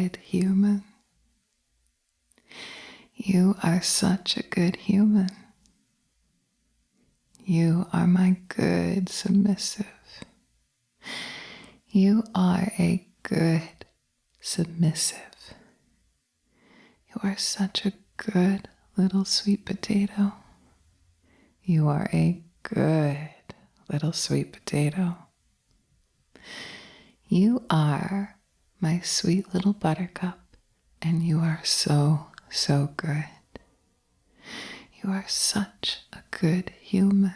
good human. You are such a good human. You are my good submissive. You are a good submissive. You are such a good little sweet potato. You are a good little sweet potato. You are my sweet little buttercup, and you are so, so good. You are such a good human.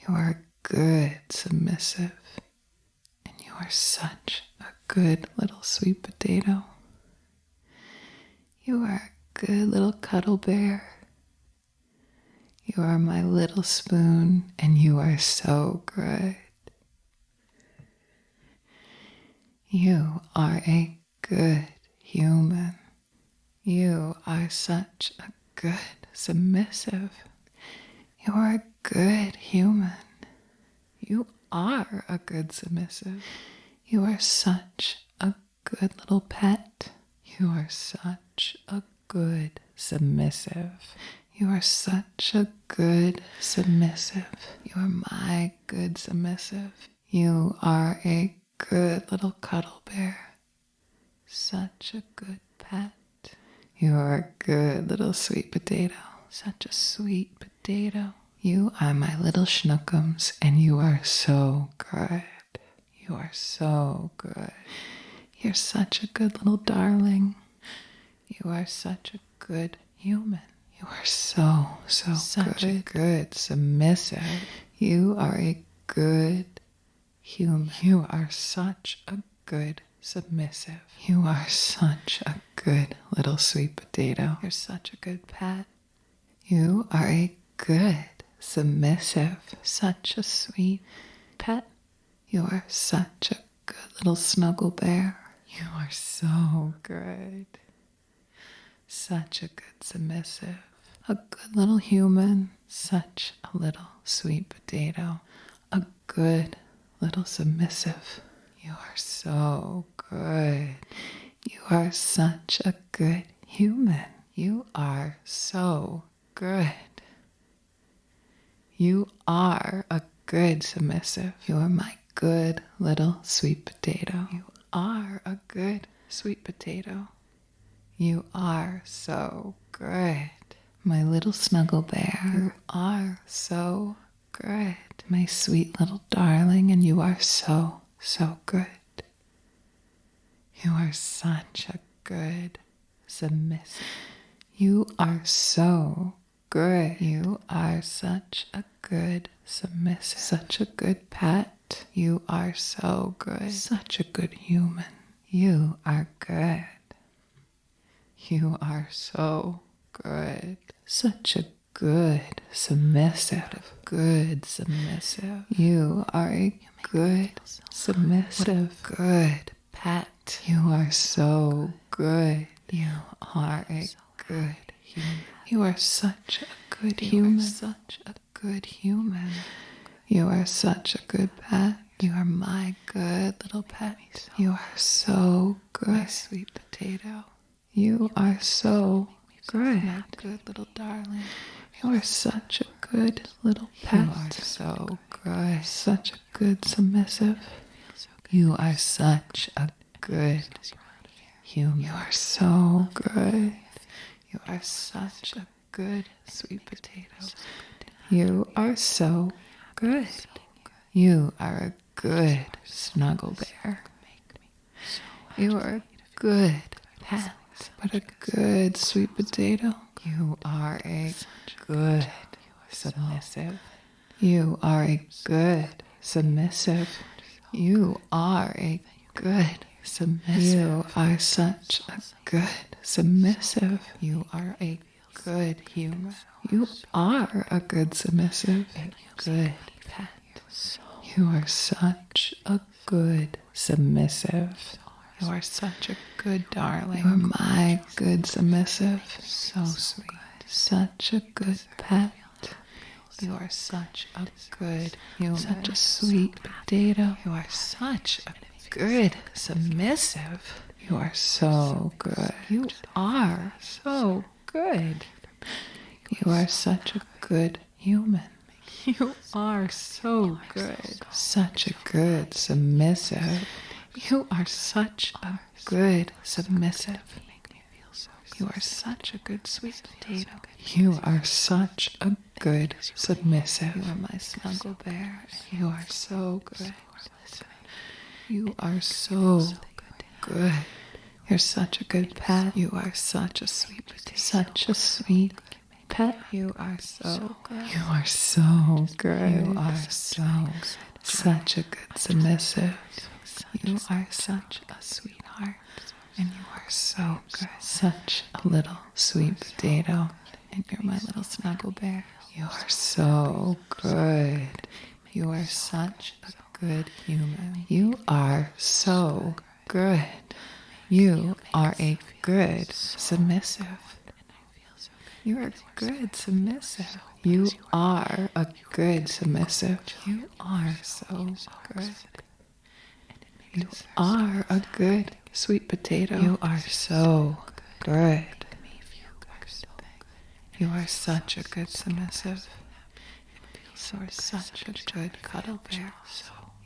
You are a good submissive, and you are such a good little sweet potato. You are a good little cuddle bear. You are my little spoon, and you are so good. You are a good human. You are such a good submissive. You are a good human. You are a good submissive. You are such a good little pet. You are such a good submissive. You are such a good submissive. You are my good submissive. You are a good little cuddle bear. Such a good pet. You are a good little sweet potato. Such a sweet potato. You are my little schnookums, and you are so good. You are so good. You're such a good little darling. You are such a good human. You are so, so such good. A good submissive. You are a good human. You are such a good submissive. You are such a good little sweet potato. You're such a good pet. You are a good submissive. Such a sweet pet. You are such a good little snuggle bear. You are so good. Such a good submissive. A good little human. Such a little sweet potato. A good little submissive. You are so good. You are such a good human. You are so good. You are a good submissive. You are my good little sweet potato. You are a good sweet potato. You are so good. My little snuggle bear. You are so good. My sweet little darling, and you are so, so good. You are such a good submissive. You are so good. You are such a good submissive. Such a good pet. You are so good. Such a good human. You are good. You are so good. Such a good submissive. Good submissive. You are a good submissive. Good pet. You are so good. You are a good human. You are such a good human. Such a good human. You are such a good pet. You are my good little pet. You are so good. My sweet potato. You are so good. My good little darling. You are such a good little pet. You are so good. Such a good submissive. You are such a good human. You are so good. You are such a good sweet potato. You are so good. You are a good snuggle bear. You are a good pet, but a good sweet potato. You are a good submissive. You are a good submissive. You are a good submissive. You are such a good submissive. You are a good human. You are a good submissive. A good pet. You are such a good submissive. You are such a good darling. You are my good submissive. So sweet. Such a good pet. You are such a good human. Such a sweet potato. You are such a good submissive. You are so good. You are so good. You are such a good human. You are so good. Such a good submissive. You are such a good submissive. You are such a good sweet potato. You are such a good submissive. You are my snuggle bear. You are so good. You are so good. You're such a good pet. You are such a sweet potato. Such a sweet pet. You are so good. You are so good. You are so such a good submissive. You are such a sweetheart. And you are so good. Such a little sweet potato. And you're my little snuggle bear. You are so good. You are such a good human. You are so good. You are a good submissive. You are good submissive. You are a good submissive. You are so good. You are a good sweet potato. You are so good. You are such a good submissive. You are such a good cuddle bear.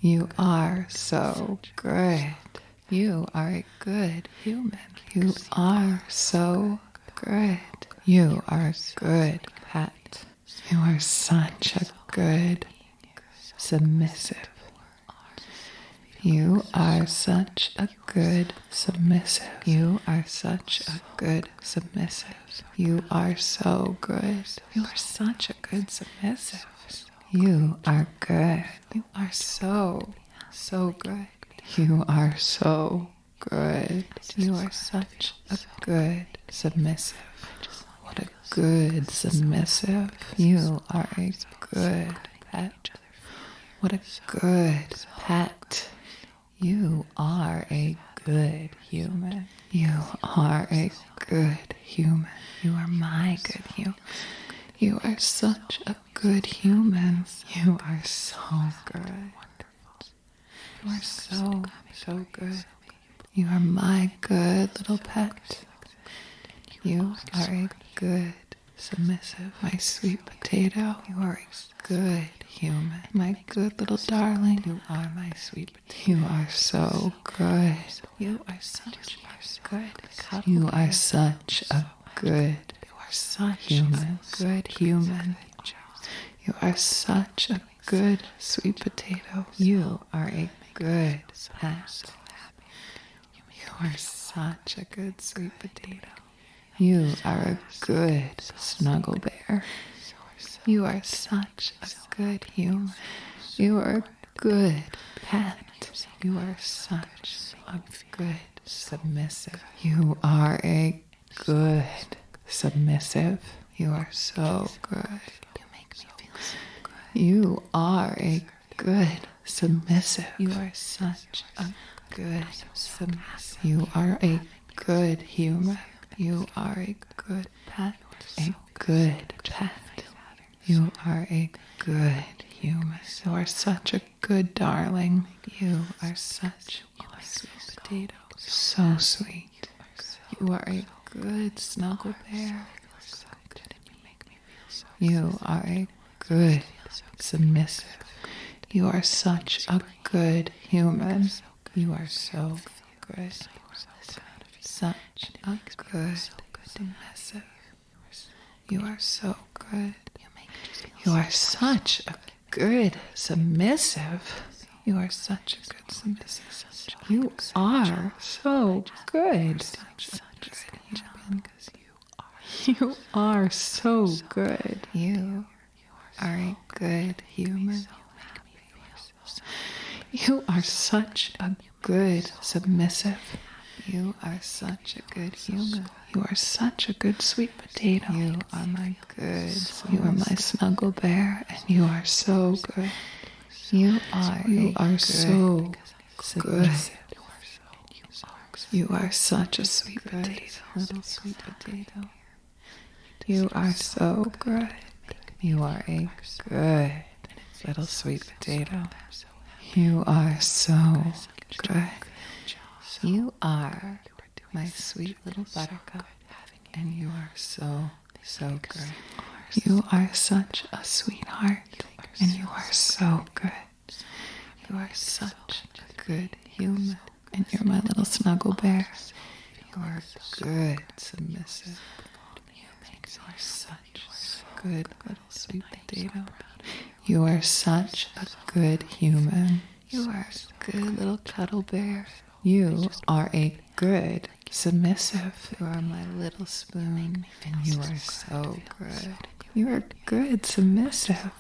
You are so good. You are a good human. You are so good. You are a good pet. You are such a good submissive. You are such a good submissive. You are such a good submissive. You are so good. You are such a good submissive. You are good. You are so good. You are so good. You are such a good submissive. What a good submissive. You are a good pet. What a good pet. You are a good human. You are a good human. You are my good human. You are such a good human. You are so good. You are so good. You are my good little pet. You are a good submissive, my sweet potato. You are a good human, my good little darling. You are my sweet potato. You are so good. You are such a good cuddle. You are such a good. You are such human, good human. You are such a good sweet potato. You are a good pet. You are such a good sweet potato. You are a good snuggle bear. You are such a good human. You are a good pet. You are such a good submissive. You are a good submissive. You are so good. You make me feel so good. You are a good submissive. You are such a good submissive. You are a good human. You are a good pet. A good pet. You are a good human. You are such a good darling. You are such a sweet potato. So sweet. You are a good snuggle bear. You are a good submissive. You are such a good human. You are so good. Such a good submissive. You are so good. You are such a good submissive. You are such a good submissive. You are so good. You are so good. You are a good human. You are such a good submissive. You are such a good human. You are such a good sweet potato. You are my good. You are my snuggle bear, and you are so good. You are so good. You are such a sweet potato, little sweet potato. You are so good. You are a good little sweet potato. You are so good. You are my sweet little buttercup, and you are so, so good. You are such a sweetheart, and you are so good. You are such a good human, and you're my little snuggle bear. You are good, submissive. You are such a good little sweet potato. You are such a good human. You are a good little cuddle bear. You are a good submissive. You are my little spoon, and you are so good. You are good submissive.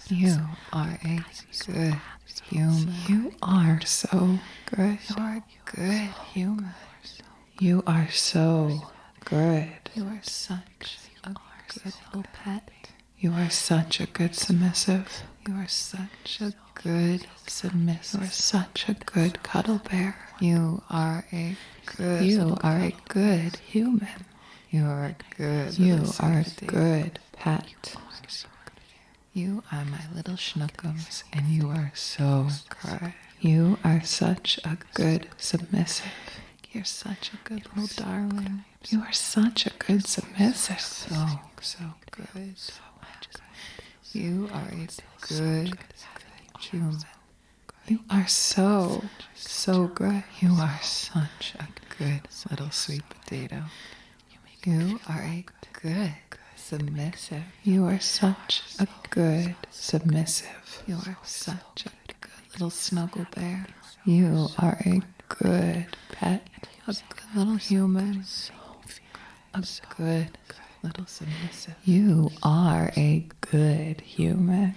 You are a good human. You are so good. You are a good human. You are so good. You are such a good little pet. You are such a good submissive. You are such a good submissive. You are such a good cuddle bear. You are a good. You are a good human. You are a good. You are a good pet. You are my little schnookums, and you are so good. You are such a good submissive. You're such a good little darling. You are such a good submissive. So good. You are a good human. You are so good. You are such a good little sweet potato. You are a good submissive. You are such a good submissive. You are such a good little snuggle bear. You are a good pet. A good little human. A good little submissive. You are a good human.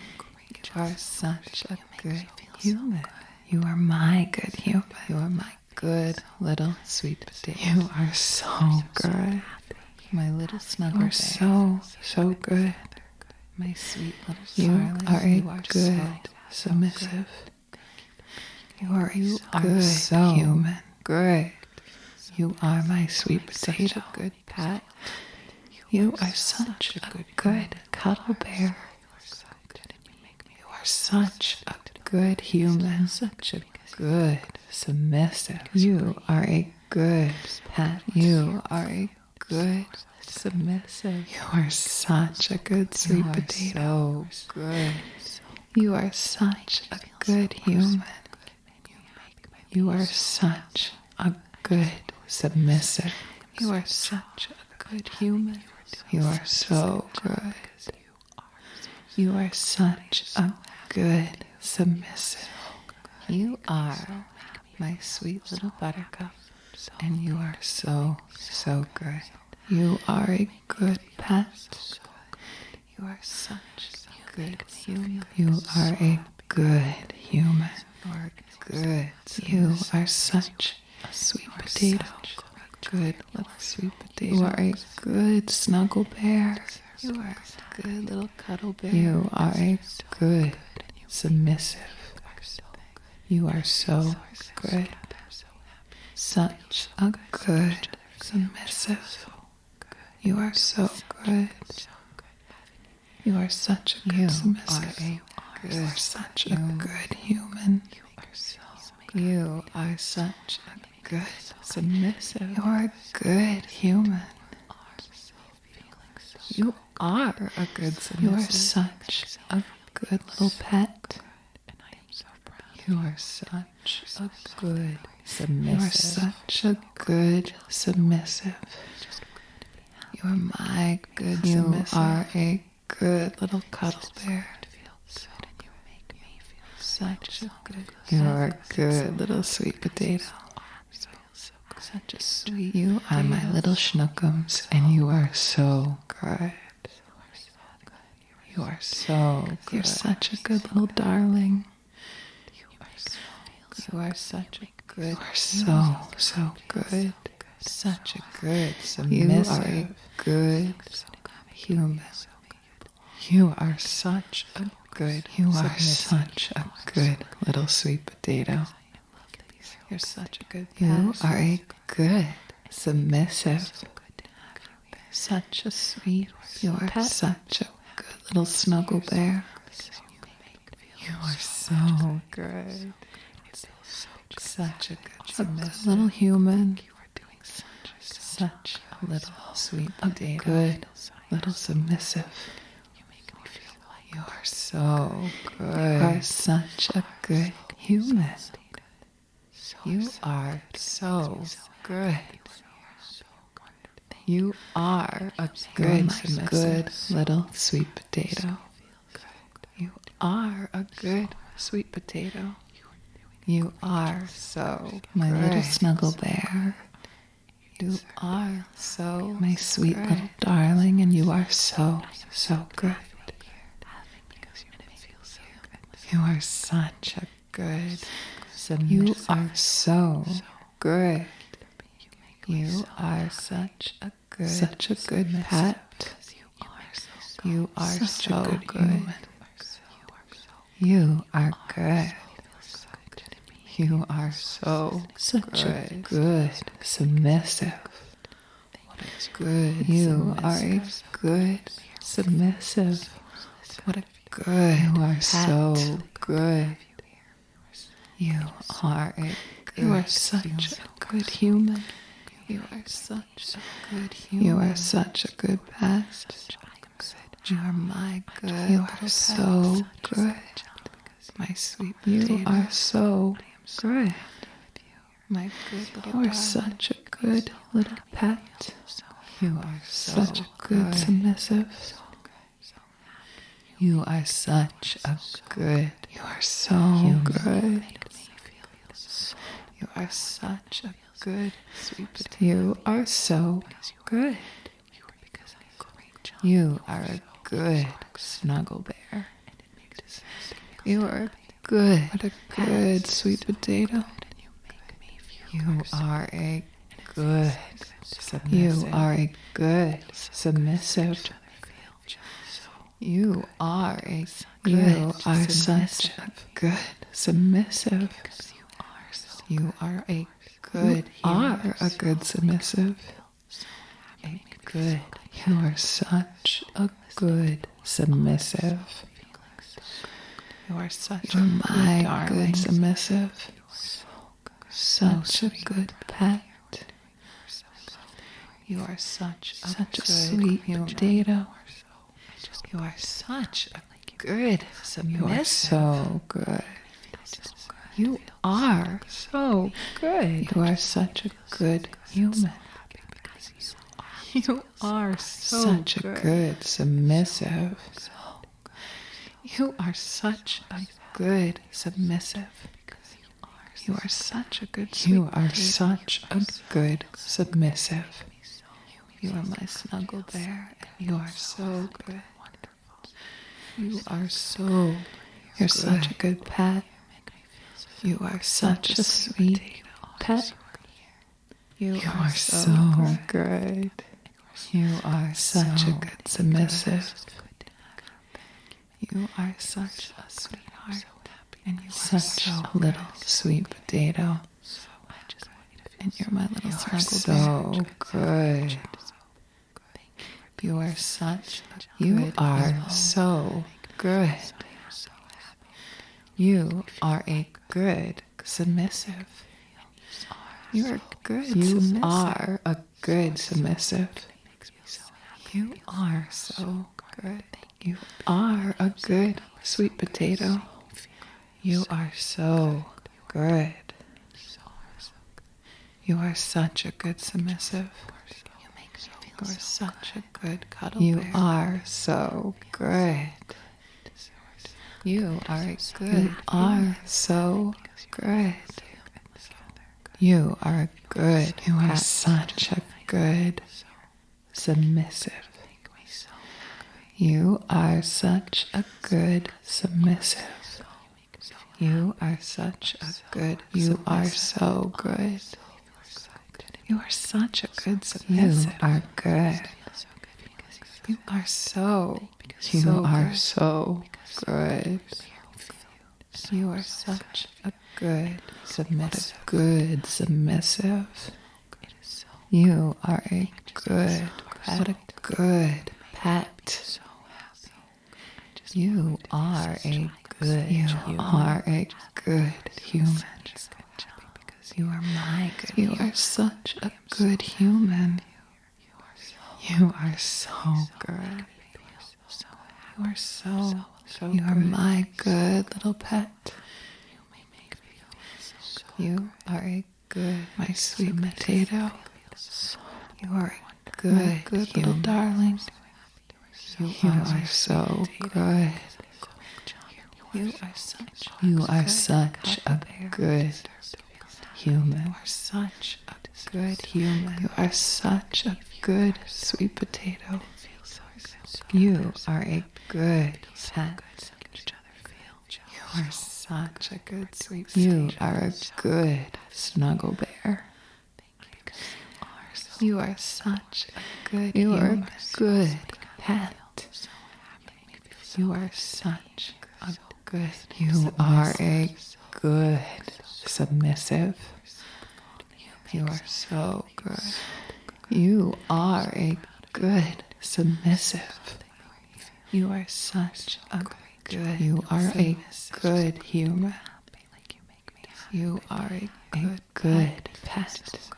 You are such a good human. You are my good human. You are my good little sweet potato. You are so good. My little snuggle bear. So good. My sweet little darling. You are a good submissive. You are a good human. Good. You are my sweet potato. Such a good pet. You are such a good cuddle bear. You are such a good human. Such a good submissive. You are a good pet. You are a good submissive. You are such a good sweet potato. So good. You are such a good human. You are such a good submissive. You are such a good human. You are so good. You are such a good submissive. You are my sweet little buttercup, and you are so good. You are a good pet. You are such a good human. You are a good human. You are good. You are such a sweet potato. Good little sweet potato. You are a good snuggle bear. You are a good little cuddle bear. You are a good submissive. You are so good. Such a good submissive. You are so good. You are such a good submissive. You are such a good human. You are such a good submissive. You are a good human. You are a good submissive. You are such a good little pet. You are such a good submissive. You are such a good submissive. You are my good submissive. You are a good little cuddle bear. Such a good. You are a good little sweet potato. Such a sweet. You are my little schnookums, and you are so good. You are so good. You're such a good little darling. You are such a good. You are so good. Such a good submissive. You are a good human. You are such a good. You are such a good little sweet potato. You're such a good. You are a good submissive. Such a sweet. You are such a good little snuggle bear. You are so good. such a good submissive little human. You are doing such a little sweet potato. Good little submissive. You make me feel like you are so good. You are such a good human. You are so good. You are a good, good little sweet potato. You are a good sweet potato. You are so my good. Little snuggle bear. You are so my sweet good. Little darling, and you are so good. You are such a good submissive. You are so good. You are such a good pet. You are so good. You are good. You are so such a good submissive. What a good you are a good submissive. What a good you are so good. You are a good you are such a good human. You are such a good human. You are such a good pet. You are my good. You are so good. My sweet potato. You are so good. My good little you are such a good little pet. You are such a good submissive. You are such a good. You are so good. You are such a good sweet potato. You are so good. You are a good snuggle bear. You are good. What a good sweet potato. You are a good submissive. You are a good submissive. You are a good you are such a good submissive. You are a good. You are a good submissive. A good. You are such a good submissive. You are such a good submissive. Such a good pet. You are such a sweet potato. You are such a good submissive. You are so good. You are so good. You are such a good human. You are such a good submissive. You are such a good submissive. You are such a good sweet You are such a good submissive. You are my snuggle bear, and you are so good. You are so You're such a good pet. You are such a sweet pet. You are so good. You are such a good submissive. You are such a sweetheart. And you are such a little sweet potato. And you're my little snuggle bear. So good. You are such a You are so good. You are a good submissive. You are good. You are a good submissive. You are so good. You are a good sweet potato. You are so good. You are such a good submissive. You are such a good cuddle bear. You are so good. You are a good. You are so good. You are good. You are such a good submissive. You are such a good submissive. You are such a good. You are so good. You are such a good submissive. You are good. You are so. You are so good. You are such a good submissive. Good submissive. You are a good pet. What a good pet. You are a good. You are a good human. You are my good. You are such a good human. You are so good. You are so good. You are my good little pet. You are a good, my sweet potato. You are a good little darling. You are so good. You are such a good human. You are such a good human. You are such a good sweet potato. You are a good pet. You are such a good sweet potato. You are a good snuggle bear. You are such a good human. You are a good pet. You are such a good. You are a good submissive. You are so good. You are a good submissive. You are such a good. You are a good human. You are a good pet.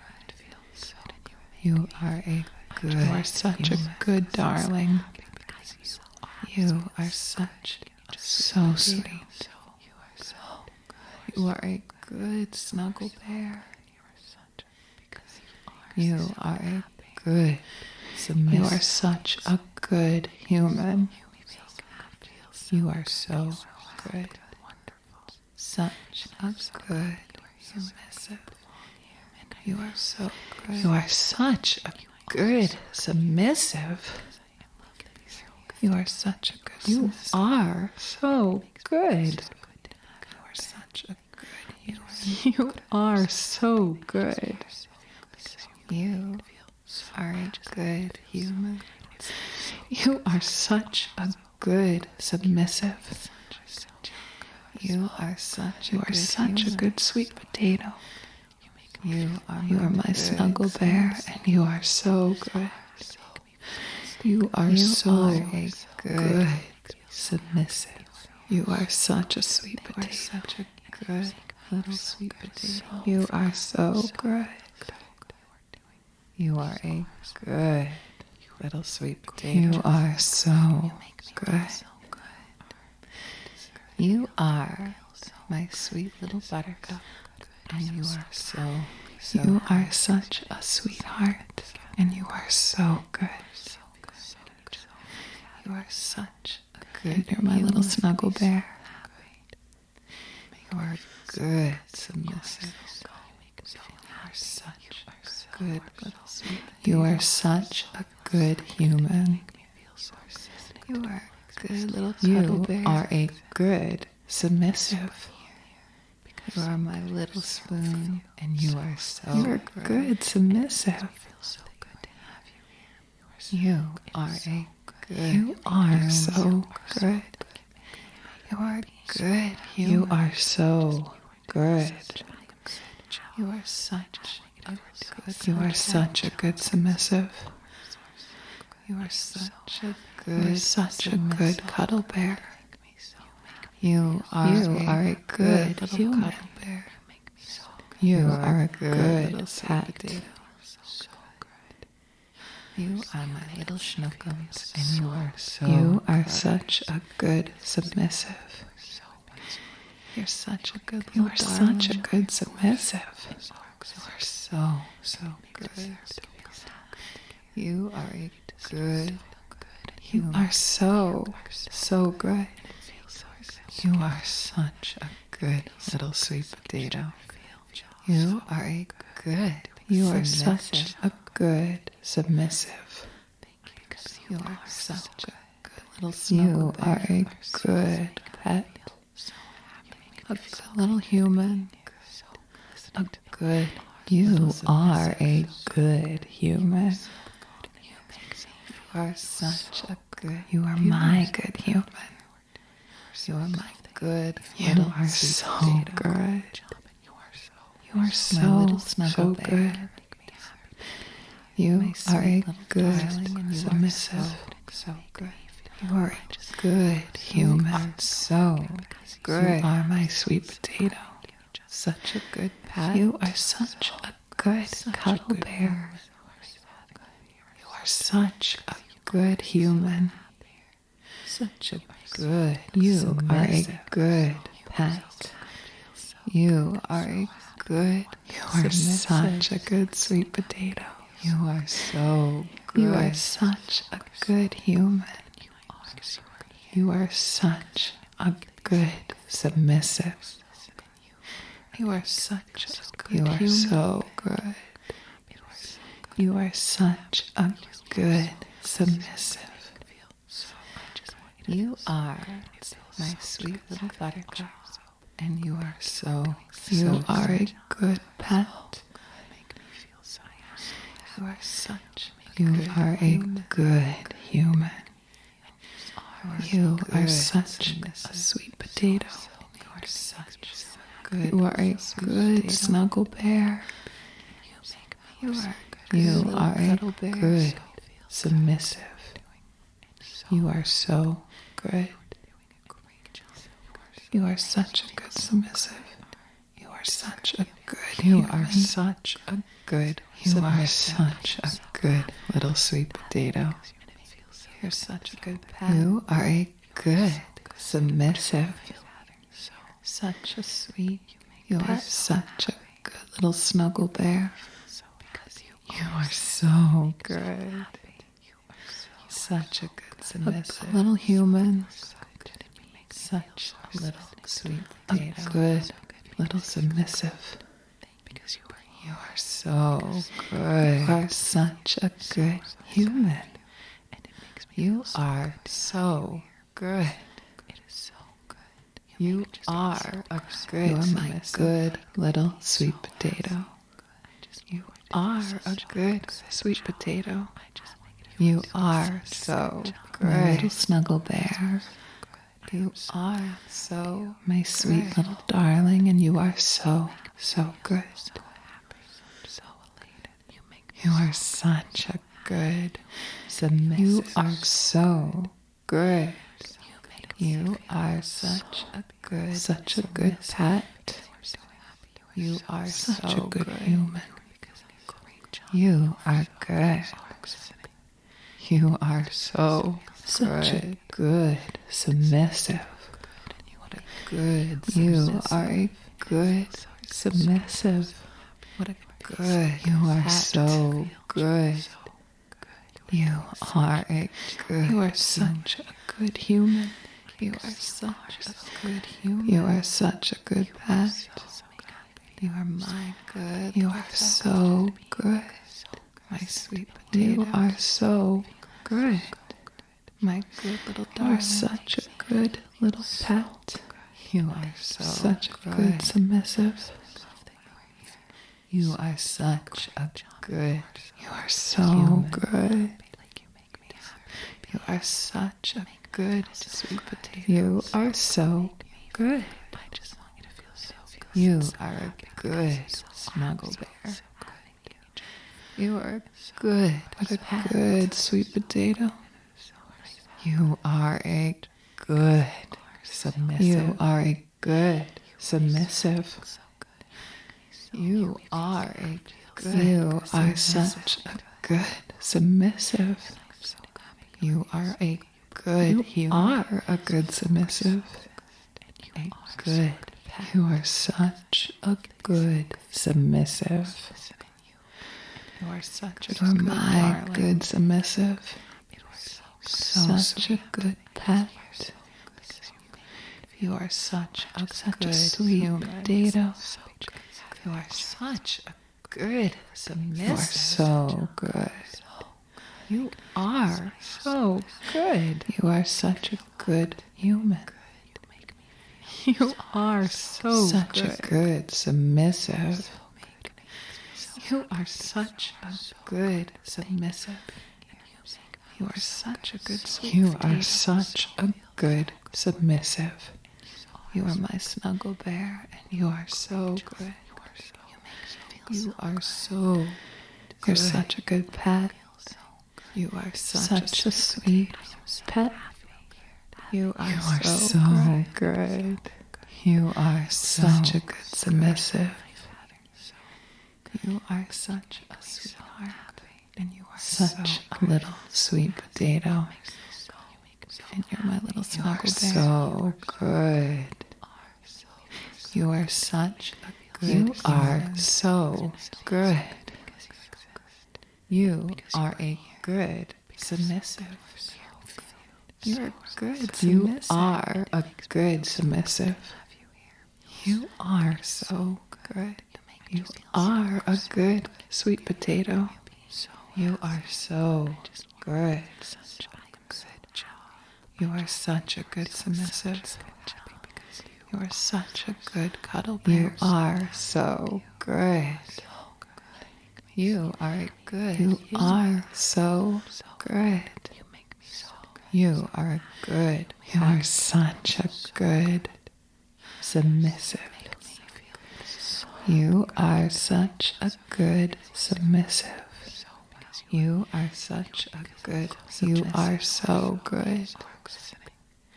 You are a good. You are such a good darling. You are such so sweet. You are a good snuggle bear. You are a good submissive. You are such a good human. You are so good. Such a good submissive. You are so good. You are such a good submissive. You are such a good. You are so good. You are such a good human. You are so good. You are a good human. You are such a good submissive. You are such a good sweet potato. You are my snuggle bear, and you are so good. You are so a good submissive. You are such a sweet potato. You are such a good little sweet potato. You are so good. You are a good little sweet potato. You are so good. You are my sweet little buttercup, and you are so you are such a sweetheart, and you are so good. You are such a good. You're my little snuggle bear. You are good submissive. You are such a good little sweet. You are such a good human. You are a good little cuddle bear. You are a good submissive. You are my little spoon, and you are so you are good submissive. You are a good. You are so good. You are good. You are so good. You are such a good. You are such a good submissive. You are such a good cuddle bear. You are a good little cuddle bear. You are a good little pet. You are my little schnookums, and you are so. You are such a good submissive. You're such a good. You are such a good submissive. You are so good. You are a good. You are so good. You are such a good little sweet potato. You are a good. You are such a good submissive. You are such a good little snuggle bear. You are a good pet. A good little human. A good. You are a good human. You are such a good. You are my good human. You are my good. You are so good. You are so good. You are a good submissive. So good. You are a good human. So good. You are my sweet potato. such a good pet. You are such a good cuddle bear. You are such a good human. Such a good, you are a good pet. You are a good, you are such a good sweet potato. You are so good. You are such a good human. You are such a good submissive. You are such a good human. You are so good. You are such a good submissive. You are my sweet little buttercup, and you are so, you are a good pet. You are such, you are a good human. You are such a sweet potato. You are such good. You are a good snuggle bear. You are a good submissive. You are so good. You are such a good submissive. You are such a good. You are such a good. You are such a good little sweet potato. You're such a good pet. You are a good submissive. Such a sweet. You are such a good little snuggle bear. You are so good. Such a good submissive. A little human. Such a little sweet potato. A good little submissive. You are so good. You are such a good human. You are so good. You are a good, you are my good little sweet potato. You are a good sweet potato. You are so good, my little snuggle bear. You are so my sweet little darling, and you are so, so good. You are such a good submissive. You are so good. You are such a good pet. You are such a good human. You are good. You are so such a good submissive. What a good you are a good submissive. What a good you are so good. You are a good. You are such a good human. You are such a good human. You are such a good pet. You are my good. You are so good. My sweet potato. You are so good. My good little darling. You are such a good little pet. You are so such a good submissive. You are such a good. You are so good. You are such a good sweet potato. You are so good. You are a good snuggle bear. You are good. What a good sweet potato. You are a good submissive. You are a good submissive. You are a good. You are such a good submissive. You are a good. You are a good submissive. A good. You are such a good submissive. You are such a good my good submissive. Such a good pet. You are such a good sweet potato. You are such a good submissive. You are so good. You are so good. You are such a good human. You are so such a good submissive. You are such a good submissive. You are such a good sweet potato. You are such a good submissive. You are my snuggle bear, and you are so good. You are so good. You're such a good pet. You are such a sweet pet. You are so good. You are such a good submissive. You are such a sweetheart. And you are such a little sweet potato. And you're my little snuggle bear. So good. You are such a good human. You are so good. You are a good submissive. You're good submissive. You are a good submissive. You are so good. You are a good sweet potato. You are so good. You are such a good submissive. You are such a good cuddle bear. You are so good. You are good. You are so good. You are good. You are such a good submissive. You are such a good submissive. You are such a good submissive. You are so good.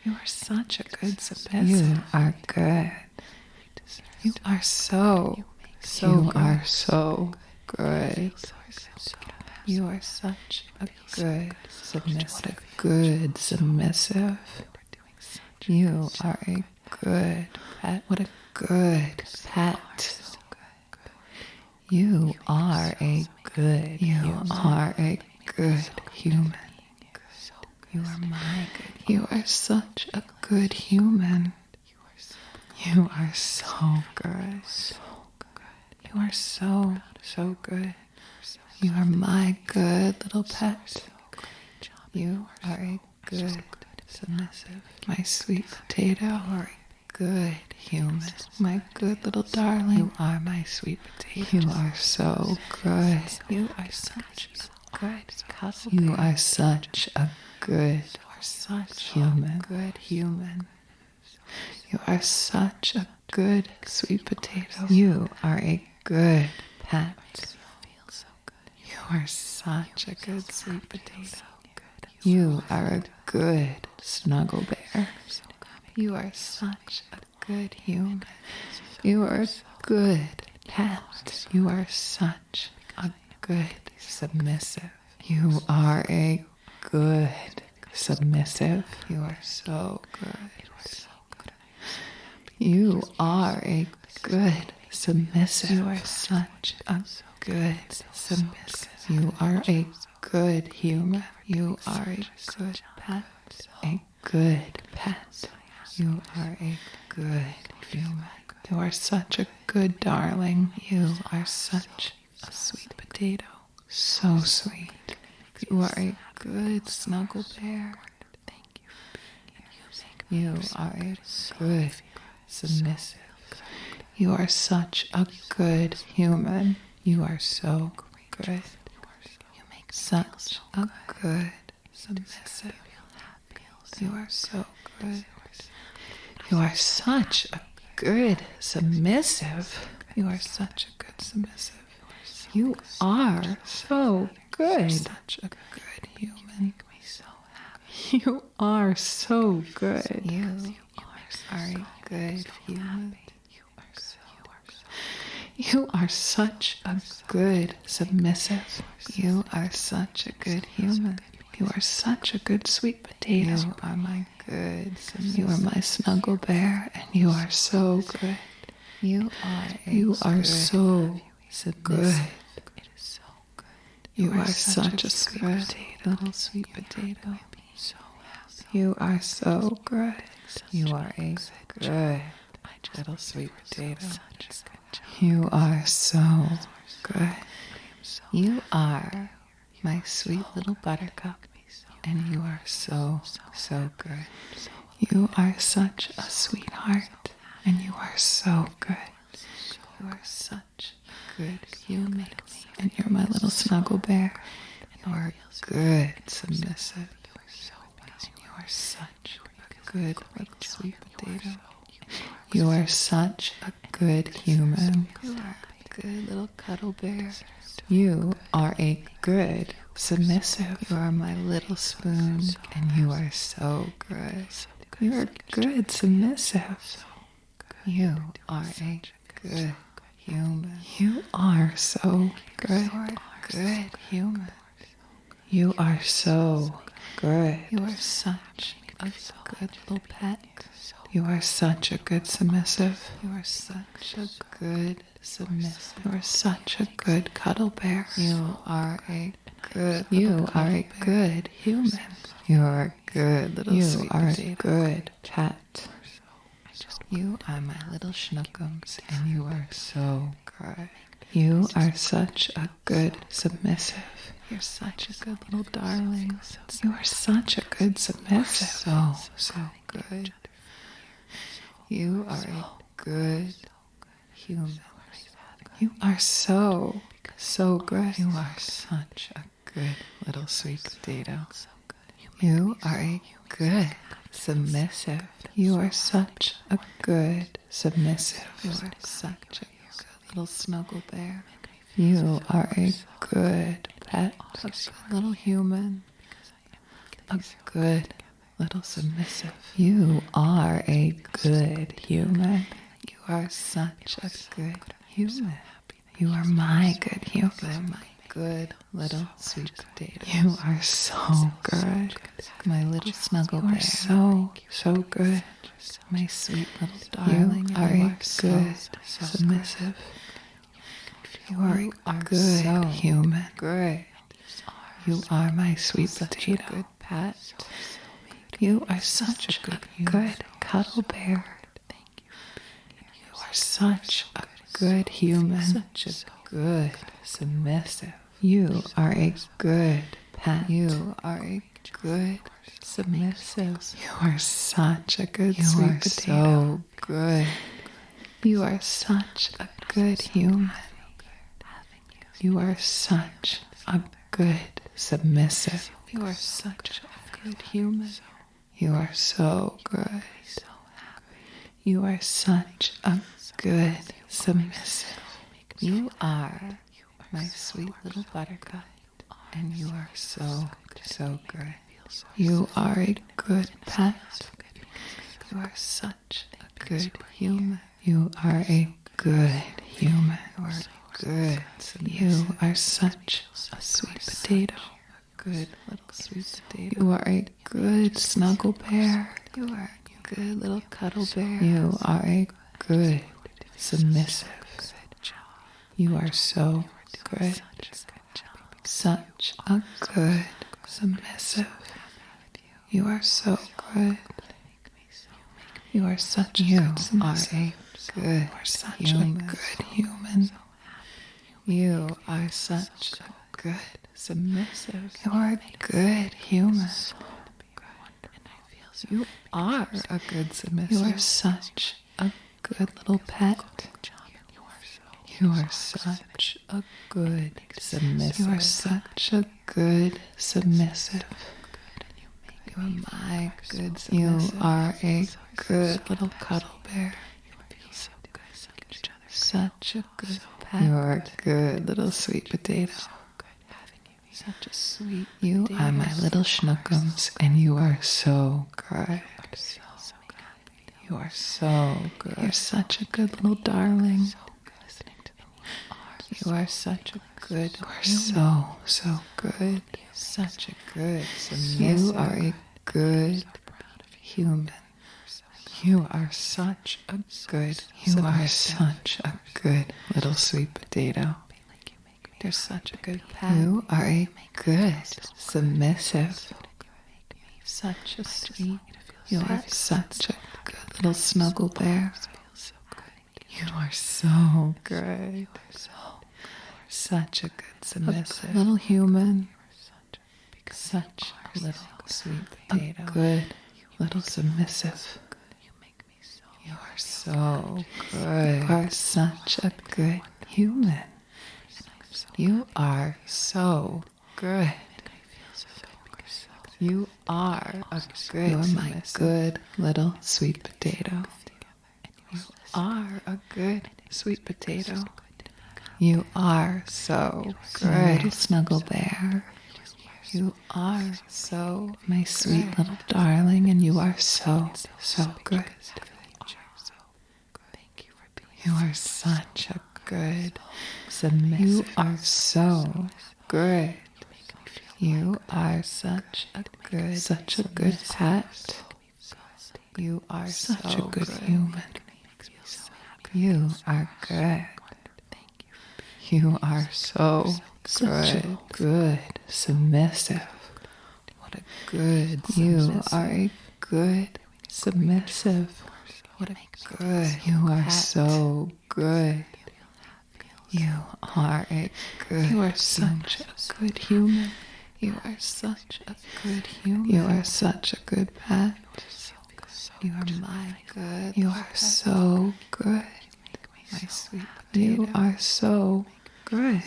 You are such a good submissive. You are good. You are so you are so good. You are such a good submissive. Good submissive. You are a good pet. What a good pet. You are a good. You are a good human. You are my good. You are such a good human. You are so good. You are so good. You are my good little pet. You are a good submissive. My sweet potato. You are a good human. My good little darling. You are my sweet potato. You are so good. You are such a good cuddle. You are such a good human. Good human. You are such a good sweet potato. You are a good pet. You are such a good sweet potato. You are a good snuggle bear. You are such a good human. You are a good pet. You are such a good submissive. You are a good submissive. You are so good. You are a good submissive. You are such a good submissive. You are a good human. You are a good pet. A good pet. You are a good human. You are such a good darling. You are such a sweet potato. So sweet. You are a good snuggle bear. You are a good submissive. You are such a good human. You are so good. Such a good submissive. You are so good. You are such a good submissive. You are such a good submissive. You are so good. Such a good human. You are so good. You are a good human. You are such a good submissive. You are such a good human. You are such a good sweet potato. You are my good submissive. You are my snuggle bear, and you are so good. You are so good. You are such a sweet potato, little sweet potato. You are so good. You are a good little sweet potato. You are so good. You are my sweet little buttercup, and you are so good. You are such a sweetheart, and you are so good. You are such a good human, and you're my little snuggle bear, and you are good submissive. And you are such a good little sweet potato. You are such a good human. You are a good little cuddle bear. You are a good submissive. You are my little spoon, and you are so good. You are good submissive. You are a good human. You are so good. Good human. You are so good. You are such a good little pet. You are such a good submissive. You are such a good submissive. You are such a good cuddle bear. You are a good human. You are a good little sweet potato. You are a good pet. You are my little schnookums, and you are so good. You are such a good submissive. You're such a good little darling. You are such a good submissive. So good. You are a good human. You are so good. You are such a good little sweet potato. You are a good submissive. You are such a good submissive. You are such a good little snuggle bear. You are a good pet, a good little human, a good little submissive. You are a good human. You are such a good human. You are my good human. My good little sweet potato. You are so good. My little snuggle bear. You are so good. My sweet little darling. You are a good submissive. You are a good human. Good. You are my sweet potato. Good pet. You are such a good cuddle bear. You are such a good human. Such a good submissive. You are a good pet. You are a good submissive. You are such a good sweet potato. You are so good. You are such a good human. You are such a good submissive. You are such a good human. You are so good. You are such a good submissive. You are my sweet little buttercup, and you are so good. You are a good pet. You are such a good human. You are a good human. You are good. You are such a sweet potato. Good little sweet potato. You are a good snuggle bear. You are a good little cuddle bear. You are a good submissive. You are so good. Such a good submissive. You are so good. You are such a good submissive. You are such a good human. You are such a good submissive. You are a good human. You are a good submissive. You are such a good little pet. You are such a good submissive. You are such a good submissive. You are my good submissive. You are a good little cuddle bear. Such a good pet. You are a good little sweet potato. Such a sweet potato. You are my little schnookums, and you are so good. You are so good. You're such a good little darling. You are such a good. You are so good. Such a good submissive. You are a good human. You are such a good. You are such a good little sweet potato. You're such a good pet. You are a good submissive. Such a sweet. You are such a good little snuggle bear. You are so good. Such a good submissive. A little human. Such a little sweet potato. A good little submissive. You are so good. You are such a good human. You are so good. You are a good. You are my good little sweet potato. You are a good sweet potato. You are so good. Little snuggle bear. You are so my sweet little darling, and you are so good. You are such a good submissive. You are so good. You are such a good pet. You are such a good human. You are good. You are so good submissive. What a good submissive. You are a good submissive. What a good. You are so good. You are a good. You are such a good human. You are such a good human. You are such a good pet. You are my good. You are so good. My sweet potato. You are so good.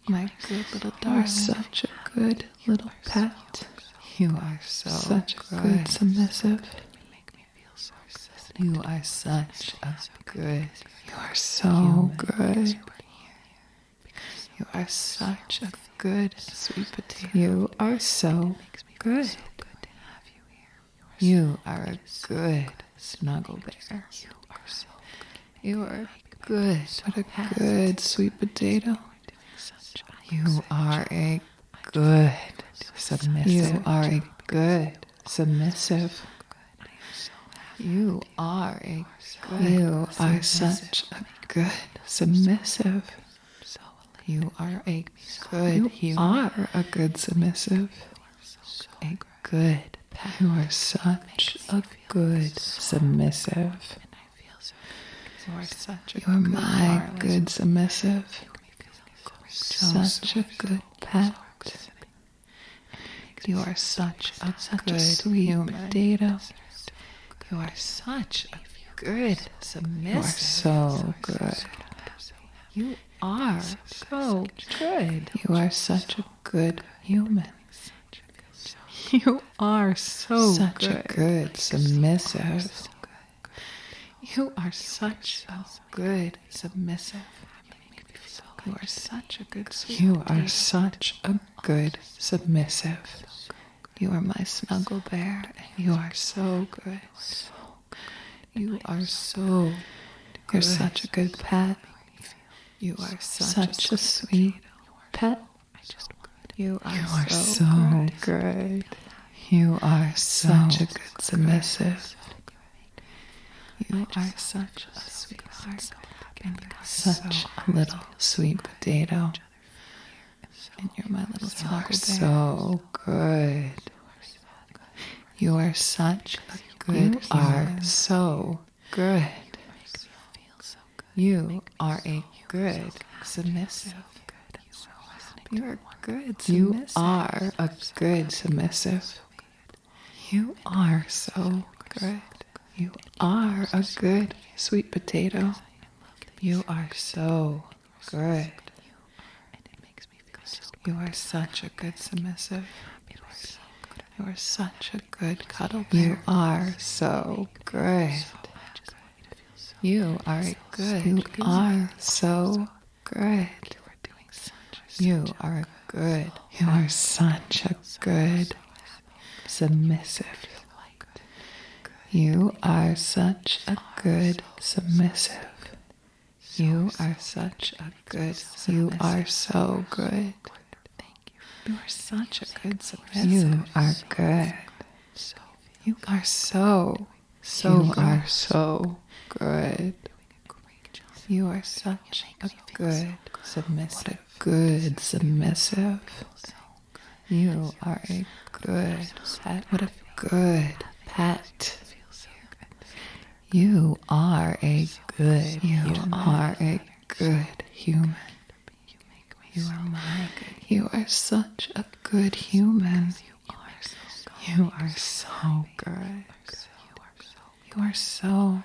My good little darling. You are such a good little pet. You are such a good submissive. You are such a good. You are so good. You are such a good sweet potato. You are so good. You are a good snuggle bear. You are good. What a good sweet potato. You are a good submissive. You are a good submissive. You are a good. You are such a good submissive. You are a good. You are a good submissive. A good. You are such a good submissive. You are such a good. You are my good submissive. Such a good pet. You are such a good sweet potato. You are such a good submissive. You are so good. You are so good. You are such a good human. You are so such a good submissive. You are such a good submissive. You are such a good sweet. You are such a good submissive. You are my snuggle bear, and you are so good. You are so good. You're such a good pet. You are such a sweet pet. You are so good. You are such a good submissive. You are such a sweetheart. And you are such a little sweet potato. And you're my little snuggle bear. So good. You are such a good. You are so good. You are a good submissive. You are good submissive. You are a good submissive. You are so good. You are a good sweet potato. You are so good. You are such a good submissive. You are such a good cuddle bear. You are so good. You are good. You are so good. You are good. You are such a good submissive. You are such a good submissive. You are such a good submissive. You are so good. You are such a good submissive. You are good. You are so you are so good. You are such a good submissive. Good submissive. You are a good pet. What a good pet. You are a good human. You are a good human. You are my good. You are such a good human. You are so good. You are so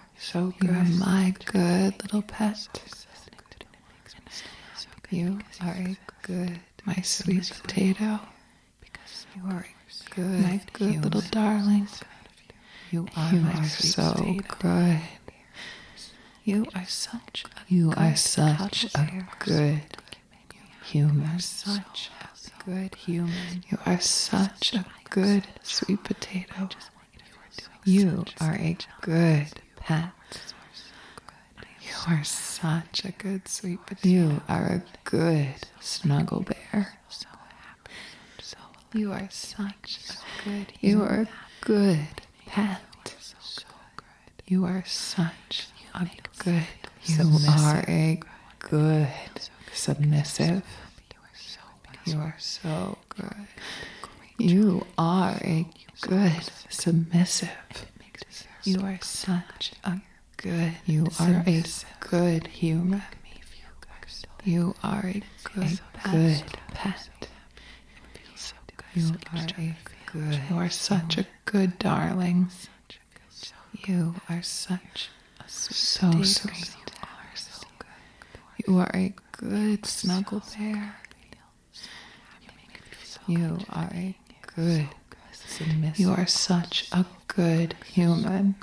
good. You are my good little pet. You are a good, my sweet potato. You are a good, my good little darling. You are so good. You are such a good human. You are such a good human. You are such a good sweet potato. You are a good pet. You are such a good sweet potato. You are a good snuggle bear. You are such a good human. You are a good pet. You are such a good submissive. You are a good submissive. You are so good. You are a good submissive. You are such a good. You are a good human. You are a good pet. You are a good. You are such a good darling. You are such a so sweet. You are a good snuggle bear. You are a good submissive. You are such a good human.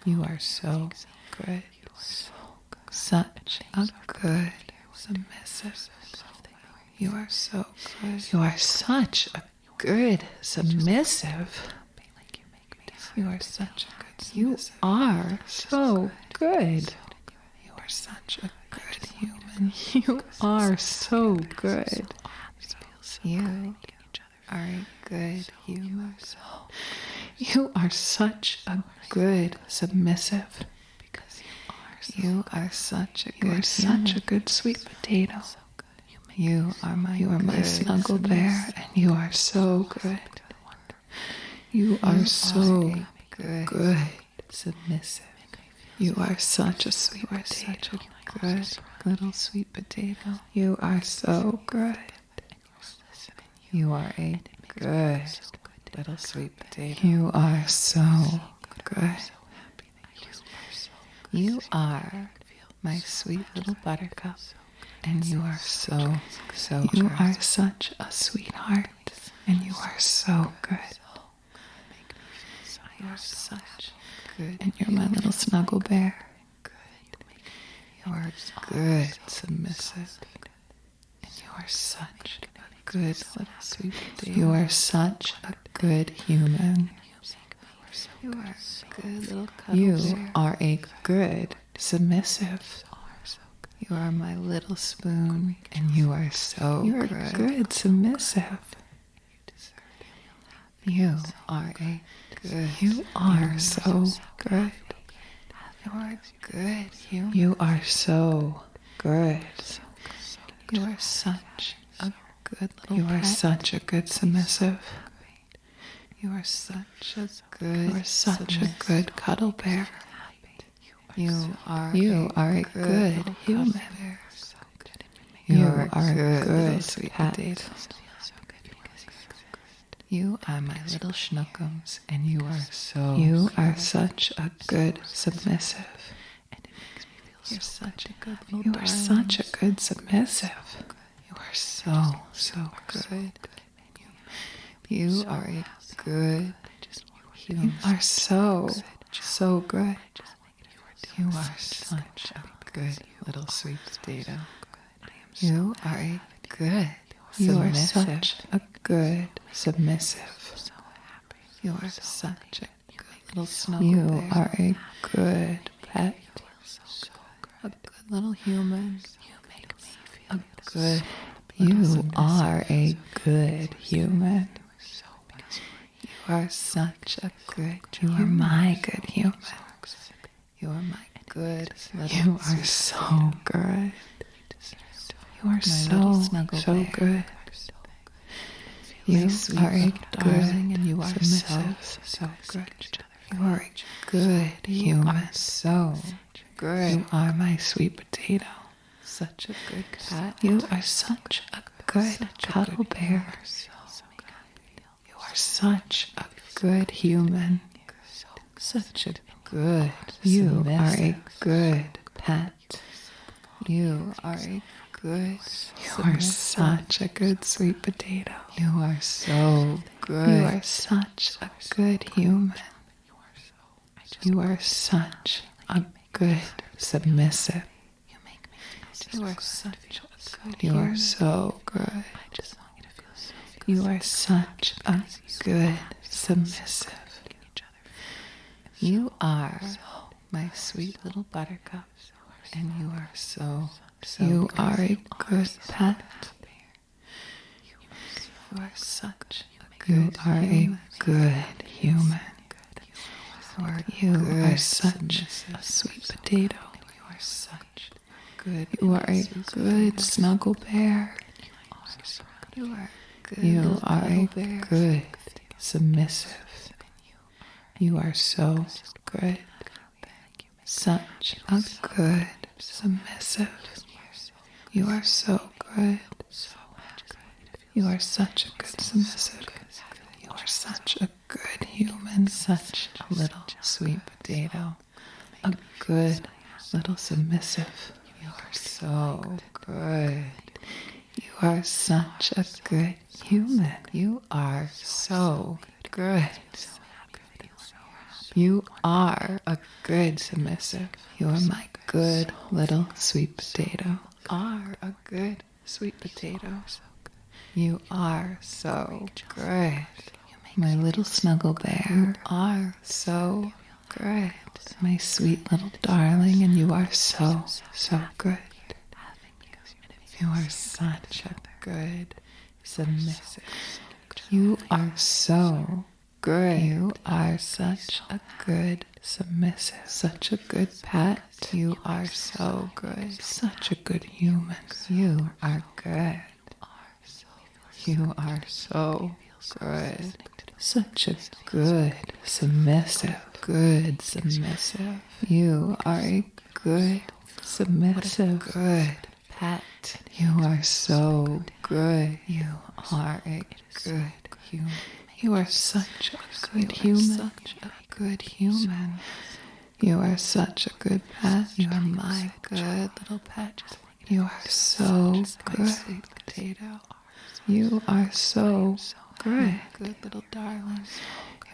You are so good. Such a good submissive. You are so good. You are such a good submissive. You are such a good submissive. You are so good. You are such a good human. You are so good. You are a good human. You are such a good submissive. You are such a good, such a good sweet potato. You are my snuggle bear, and you are so good. You are so good, submissive. You are such a sweet potato. Such a good little sweet potato. You are so good. You are a good little sweet potato. You are so good. You are my sweet little buttercup, and you are so good. You are such a sweetheart, and you are so good. You are such good, and you're my little snuggle bear. You are good, submissive, and you are such a good little sweet potato. You are such a good human. You are a good little cuddle bear. You are a good submissive. You are my little spoon, and you are so good. You are good, submissive. You are a good. You are so good. You are good. You are so good. You are such a good little. You are such a good submissive. You are such a good. You are such a good cuddle bear. You are a good human. You are a good sweet potato. You are my little schnookums, and you are so. You are such a good submissive. You're such a good little. You are such a good submissive. You are so good. You are a good. You are so good. You are such a good little sweet potato. You are a good. You are such a good submissive. You are such a good little snuggle bear. You are a good pet. A good little human. You make me feel good. You are a good human. You are such a good. You are my good human. You are my good little. You are so good. You are so good. You are a darling, and you are so good. You are a good human. So good. You are my sweet potato. Such a good cat. You are such a good cuddle bear. You are such a good human. Such a good. You are a good pet. You are a good. You are such a good sweet potato. You are so good. You are such a good human. You are such a good submissive. You are such a good. You are so good. You are such a good submissive. You are my sweet little buttercup. And you are so you are a good pet. You are such a good human. Good human. You are such a sweet potato. You are such good. You are a good snuggle bear. You are a good submissive. You are so good. Such a good submissive. You are so good. You are such a good submissive. You are such a good human. Such a little sweet potato. A good little submissive. You are so good. You are such a good human. You are so good. You are a good submissive. You are my good little sweet potato. Are a good sweet potato. You are so good. My little snuggle bear. You are so good. My sweet little darling, and you are so good. You are such a good submissive. You are so good. You are such a good submissive. Such a good pet. You are so good. Such a good human. You are good. You are so good. Such a good submissive. Good submissive. You are a good submissive. Good pet. You are so good. You are a good human. You are such a good human. Such a good human. You are such a good pet. You are my good little pet. You are so good. Sweet potato. You are so good. Good little darling.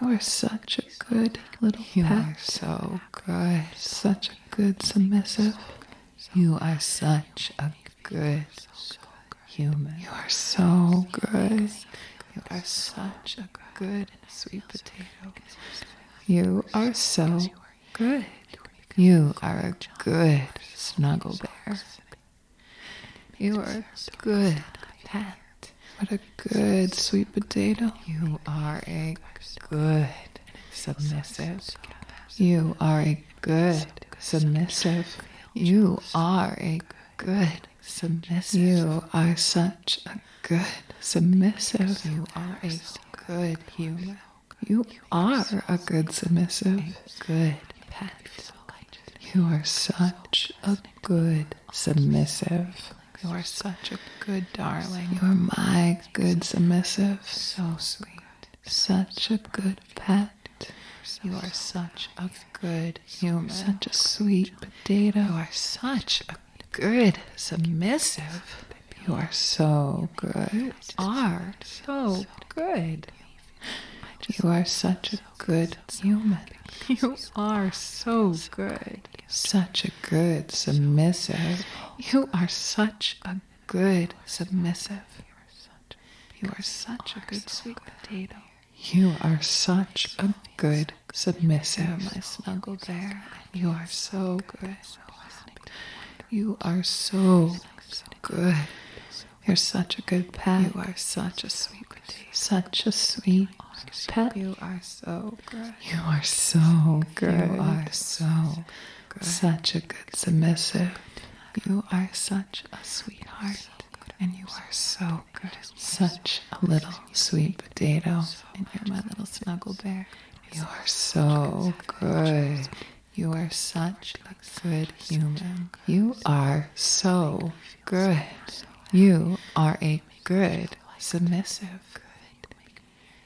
You are such a good little pet. You are so good. Such a good submissive. You are such a good human. You are so good. You are such a good sweet potato. You are so good. You are a good snuggle bear. You are a good pet. What a good sweet potato. You are a good submissive. You are a good submissive. You are a good submissive. You are such a good submissive. You are a good human. You are a good submissive. Good pet. You are such a good submissive. You are such a good darling. You are my good submissive. So sweet. Such a good pet. You are such a good human. Such a sweet potato. You are such a good submissive. You are so good. You are so good. You are such a good human. You are so good. Such a good submissive. You are such a good submissive. You are such a good sweet potato. You are such a good submissive. My snuggle bear. You are so good. You are so good. You're such a good pet. You are such a sweet potato. Such a sweet pet. You are so good. You are so good. You are so good. Such a good submissive. You are such a sweetheart. And you are so good. Such a little sweet potato. And you're my little snuggle bear. You are so good. You are such a good human. You are so good. You are a good submissive.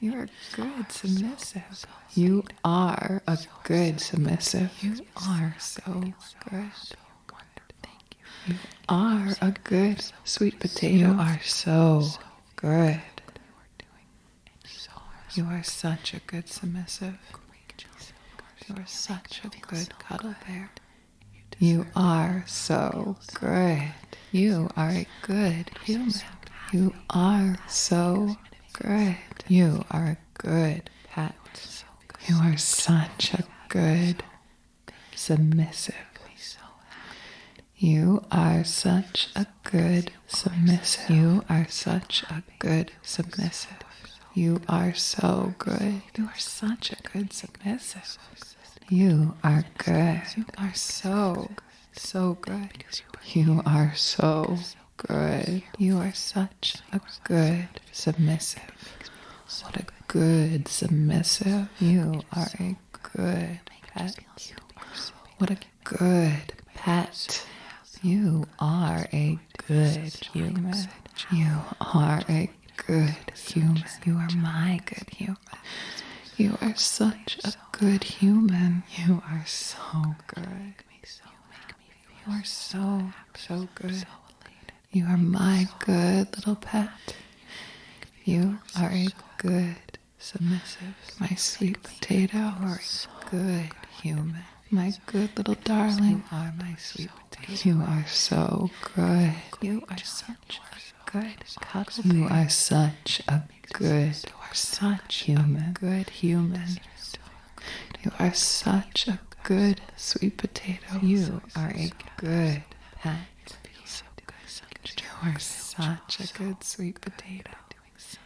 You are good submissive. You are a good submissive. You are so good. You are a good sweet potato. You are so good. You are such a good submissive. You are such a good cuddle bear. You are so good. You are a good human. You are so good. You are a good pet. You are such a good submissive. You are such a good submissive. You are such a good submissive. You are so good. You are such a good submissive. You are good. You are so good. You are so good. You are such a good submissive. What a good submissive. You are a good pet. What a good pet. You are a good human. You are a good human. You are my good human. You are such a good human. You are so good. You are so good. You are my good little pet. You are a good submissive. My sweet potato. You are a good human. My good little darling. You are my sweet potato. You are so good. You are such a good cuddle. You are such a good, good human. You are such a good sweet potato. You are a good pet. You are such a good sweet potato.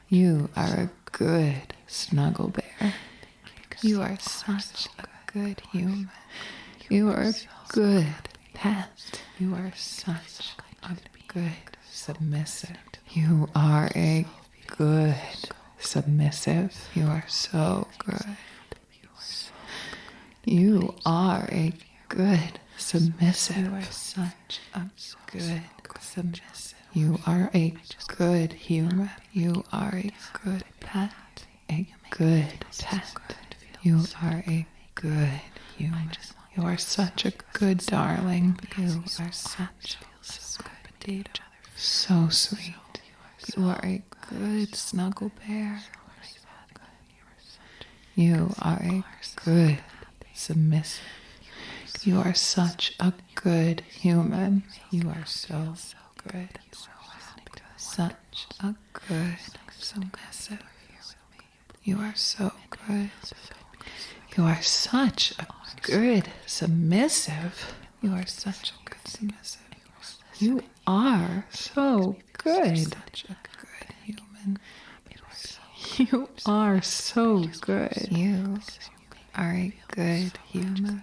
You are a good snuggle bear. You are such a good human. You are a good pet. You are such a good submissive. You are a good submissive. You are so good. You are a good submissive. You are such a good submissive. You are a good human. You are a good pet. A good pet. You are a good human. You are such a good darling. You are such a good potato. So sweet. You are a good snuggle bear. You are a good submissive. You are such a good human. You are so good. Such a good submissive. You are so good. You are such a good submissive. You are such a good submissive. You are so good. Such a good human. You are so good. You are a good human.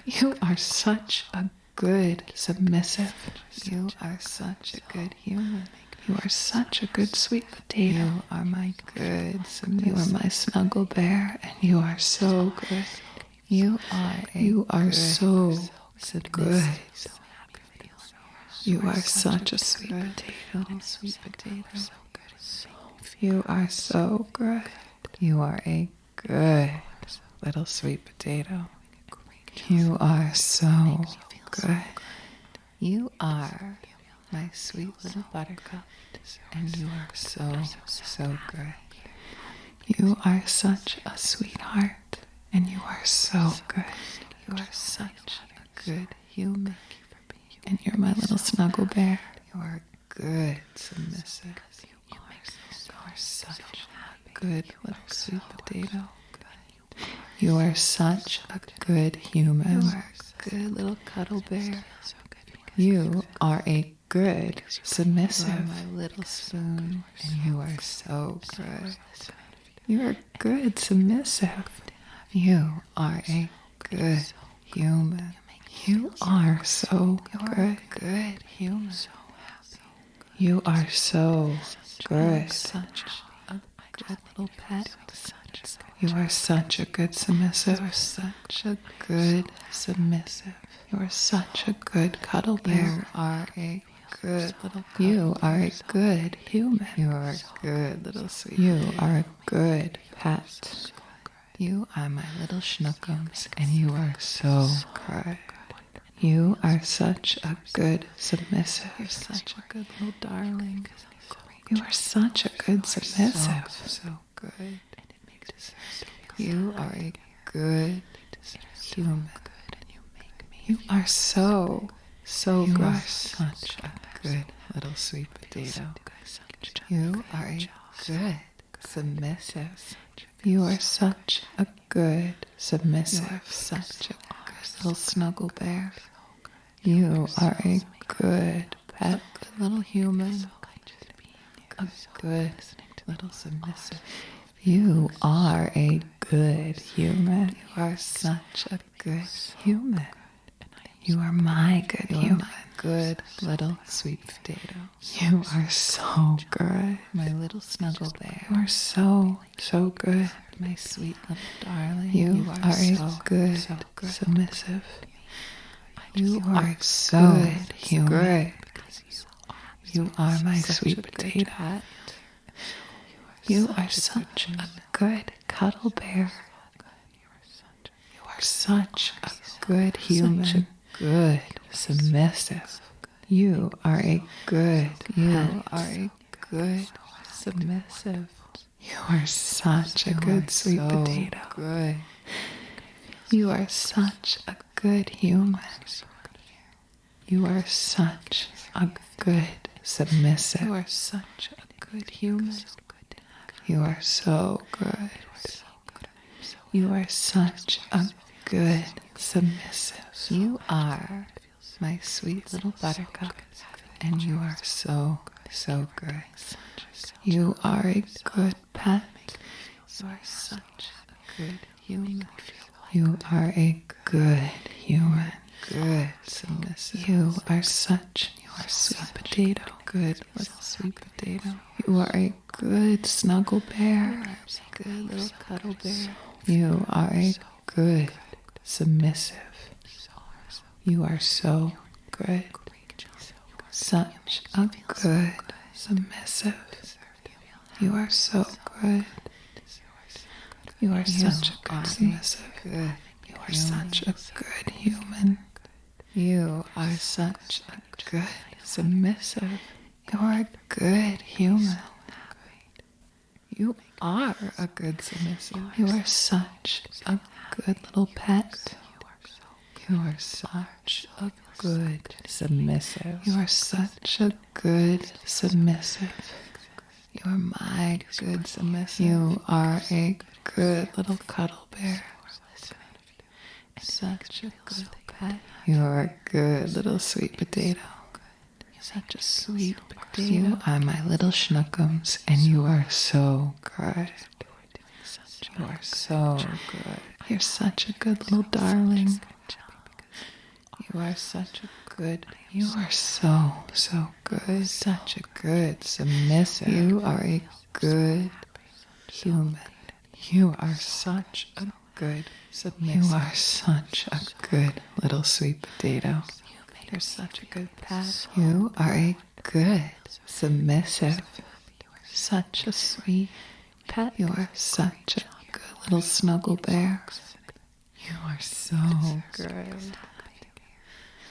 You are such a good submissive. You are such a good human. You are such a good sweet potato. You are my good submissive. You are my snuggle bear, and you are so good. You are so good. You are such a sweet potato. Sweet potato. You are so good. You are a good little sweet potato. You are so good. You are my sweet little buttercup, and you are so good. You are such a sweetheart, and you are so good. You are such a good human, and you're my little snuggle bear. You are good submissive. You are such a good little sweet potato. You are such a good human. You are a good little cuddle bear. You are a good submissive. You are my little spoon, and you are so good. You are good submissive. You are a good human. You are so good. Good human. You are so good. Such a good little pet. You are such a good submissive. You are such a good submissive. You are such a good cuddle bear. You are a good little cuddle. You are a good human. You are a good little sweet. You are a good pet. You are my little schnookums, and you are so good. You are such a good submissive. You're such a good little darling. You are such a good submissive. So good. You are a good human. You are so good. You are such a good little sweet potato. You are a good submissive. You are such a good submissive. Such a good little snuggle bear. You are a good pet, good little human. A good little submissive. You are a good human. You are such a good human. You are my good human. Good little sweet potato. You are so good. My little snuggle bear. You are so good. My sweet little darling. You are a good, submissive. You are so good human. You are my sweet potato. You are such a good cuddle bear. You are such a good human. Good, submissive. You are a good, submissive. You are such a good sweet potato. Good. You are such a good human. You are such a good submissive. You are such a good human. You are so good. You are such a good submissive. You are my sweet little buttercup, and you are so good. You are a good pet. You are such a good human. You are a good human. Good submissive. You are sweet potato. Good little sweet potato. You are a good snuggle bear. Good little cuddle bear. You are a good submissive. You are so good. Such a good submissive. You are so good. You are such a good submissive. You are such a good human. You are such a good submissive. You are a good human. You are a good submissive. You are such a good little pet. You are such a good submissive. You are such a good submissive. You are my good submissive. You are a good little cuddle bear. Such a good pet. You are a good little sweet potato. Such a sweet potato. You are my little schnookums, and you are so good. You are so good. You're such a good little darling. You are such a good. You are so good. Such a good submissive. You are a good human. You are such a good submissive. You are such a good little sweet potato. You're such a good pet. You are a good submissive. Such a sweet pet. You are such a good little snuggle bear. You are so good.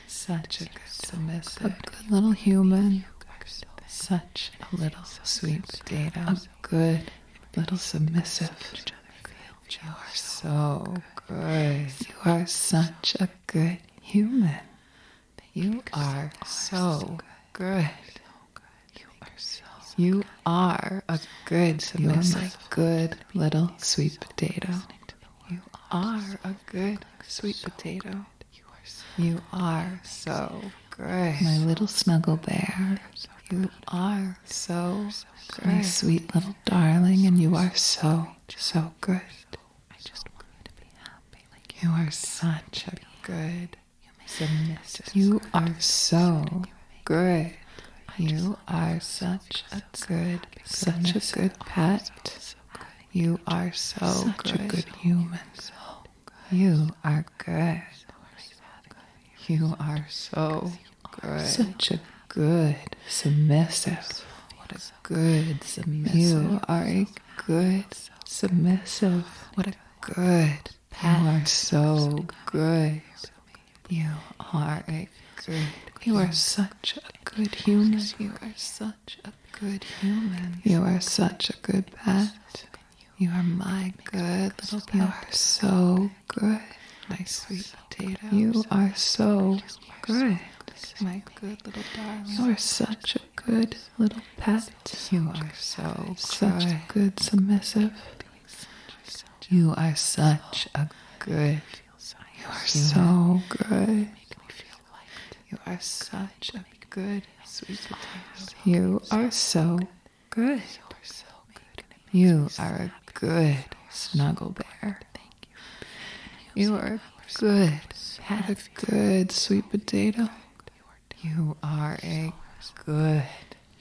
Such a good submissive. A good little human. Such a little sweet potato. A good little submissive. You are so good. You are such a good human. You are so good. You are a good submissive. You are my good little sweet potato. You are a good sweet potato. You are so good. My little snuggle bear. You are so good. My sweet little darling, and you are so good. You are such a good submissive. You are so good. You are such a good pet. You are so good. A good human. You are good. You are so good. Such a good submissive. What a good submissive. You are a good submissive. What a good pet. You are so good. You are a good. You are such a good human. You are such a good human. You are such a good pet. You are my good little pet. You are so good. My sweet potato. You are so good. My good little darling. You are such a good little pet. You are such a good submissive. You are such a good. You are so good. You are such a good sweet potato. You are so good. You are a good snuggle bear. You are good. Have a good sweet potato. You are a good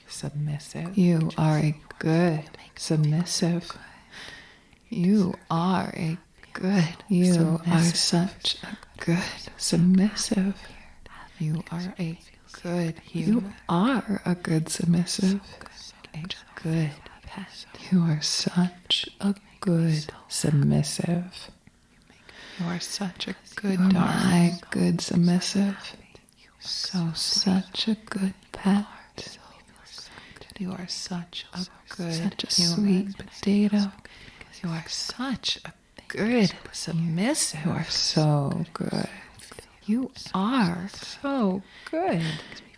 submissive. You are a good submissive. You are a good. You are such a good submissive. You are a good human. You are a good submissive. A good pet. You are such a good submissive. You are such a good dog. My good submissive. So such a good pet. You are such a good, such a sweet potato. You are such a good submissive. You are so good. You are so good.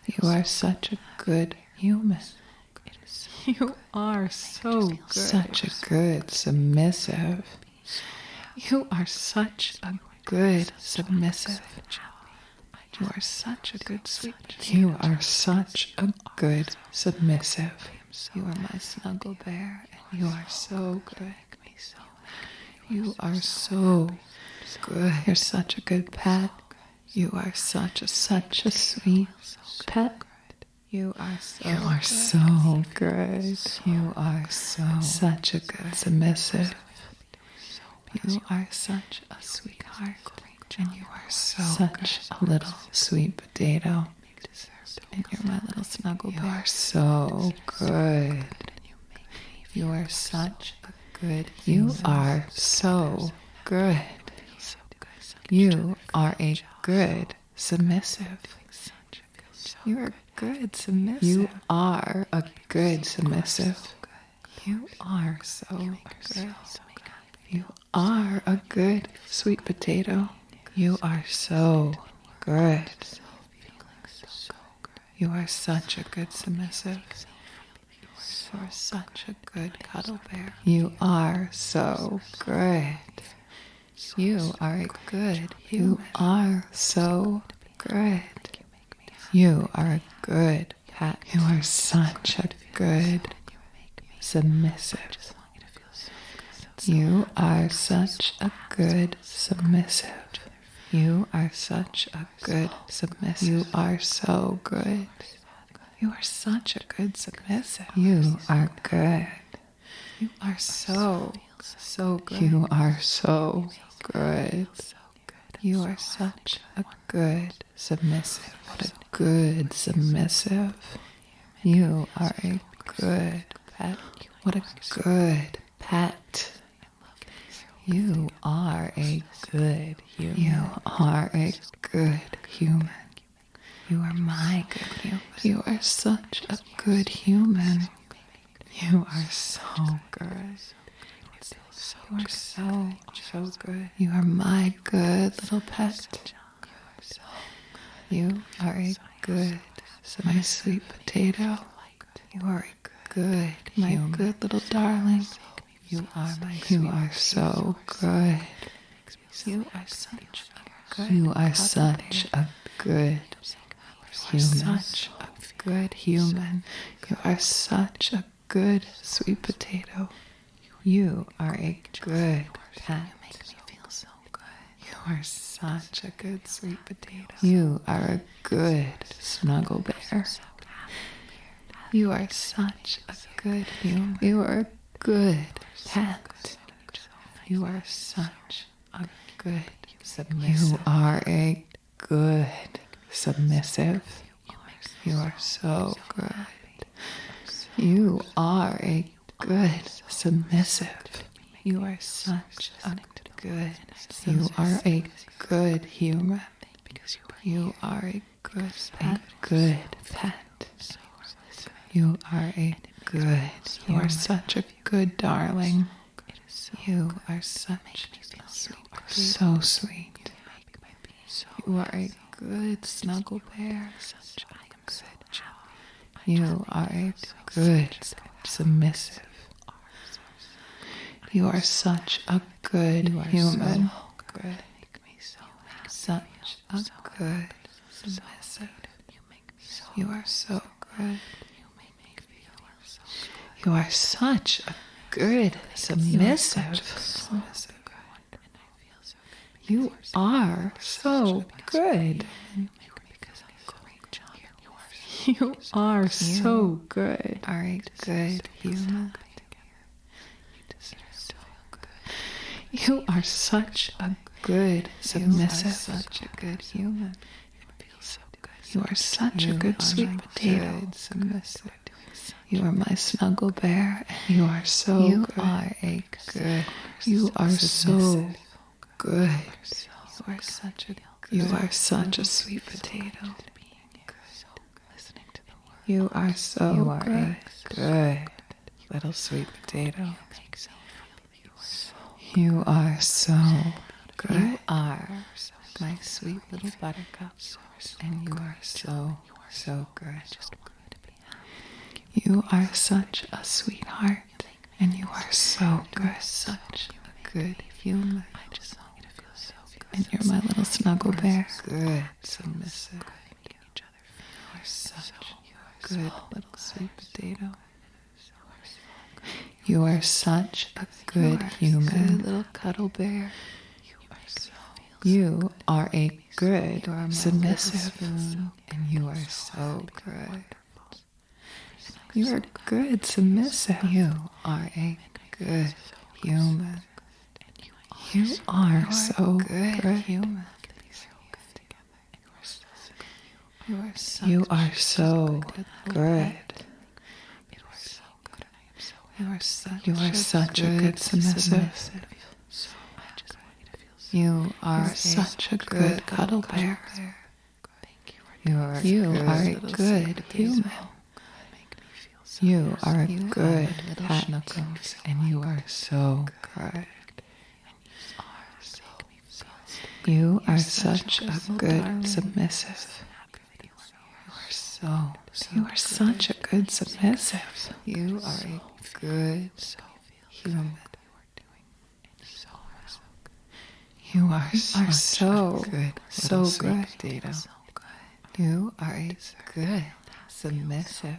You are such a good human. You are so good. Such a good submissive. You are such a good submissive. You are such a good sweet. You are such a good submissive. You are my snuggle bear, and you are so good. You are so good. You're such a good pet. You are such a sweet pet. You are so good. You are such a good submissive. You are such a sweetheart, and you are such a little sweet potato. And you're my little snuggle bear. You are so good. You are such a good. You are so good. You are a good submissive. You are good submissive. You are a good submissive. You are so good. You are a good sweet potato. You are so good. You are such a good submissive. You are such a good cuddle bear. You are so good. You are a good. You are so good. You are a good pet. You are such a good submissive. You are such a good submissive. You are such a good submissive. You are so good. You are such a good submissive. You are good. You are so good. You are so good. You are such a good submissive. What a good submissive. You are a good pet. What a good pet. You are a good human. You are a good human. You are my good human. You are such a good human. You are so good. You are so good. You are my good little pet. You are a good, my sweet potato. You are a good, my good little darling. You are my sweet. You are so good. You are such a good. You are such a good human. Such a good human. You are such a good sweet potato. You are a good pet. You are such a good sweet potato. You are a good snuggle bear. You are such a good human. You are a good pet. You are such a good submissive. You are a good submissive. You are so good. You are a good submissive. You are such a good. You are a good human. You are a good pet. Good pet. You are a good. You are such a good darling. You are such so sweet. You are a good snuggle bear. You are a good submissive. You are such a good human. good. Such a good submissive. You are so good. You are such a good submissive. You are so good. You are so good. Are a good human. You are such a good submissive. Such a good human. You are such a good sweet potato. Submissive. You are my snuggle bear, and you are so good. You are a good. You are so good. You are such a. You are such a sweet potato. You are so good. Good little sweet potato. You are so good. You are my sweet little buttercup, and you are so good. You are such a sweetheart, and you are so good. Such a good human. And you're my little snuggle bear. Good, submissive. You are such a good little sweet potato. You are such a good human. Good little cuddle bear. You are a good submissive, and you are so good. You are good submissive. You are a good human. You are so good human. You are so good. You are such a good submissive. You are such a good cuddle bear. You are a good human. You are a good schnookums, and you are so good. You are such a good submissive. You are such a good submissive. You are a good human. You are so good, so good. You are a good submissive.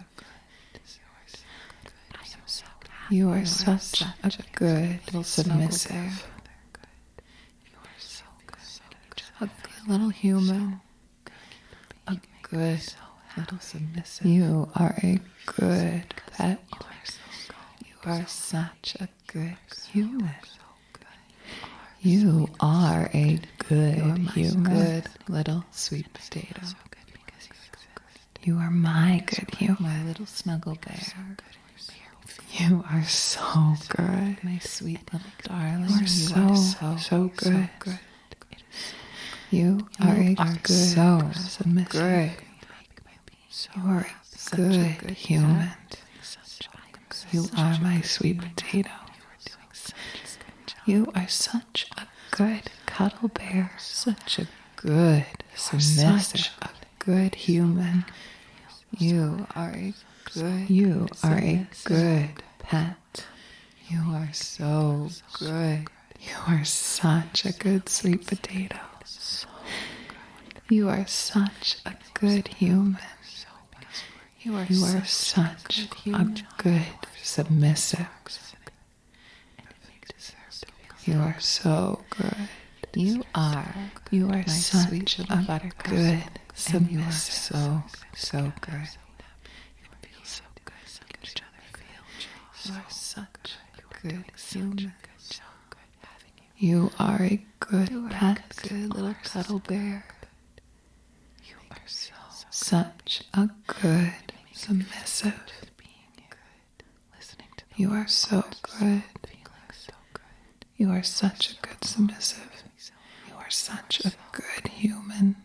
You are such a good submissive. A good little human. A good little submissive. You are a good pet. You are such a good human. You are a good human. Good little sweet potato. You are my good human. My little snuggle bear. You are so good. My sweet little darling. You are so good. You are a good submissive. You are a good human. You are my sweet potato. You are such a good cuddle bear. Such a good submissive. Such a good human. You are a good pet. You are so good. You are such a good sweet potato. You are such a good human. You are such a good submissive. You are so good. You are such a good submissive. You are so good. You are such a good human. You are a good pet. Good little cuddle bear. You are such a good submissive. You are so good. You are such a good submissive. You are such a good human.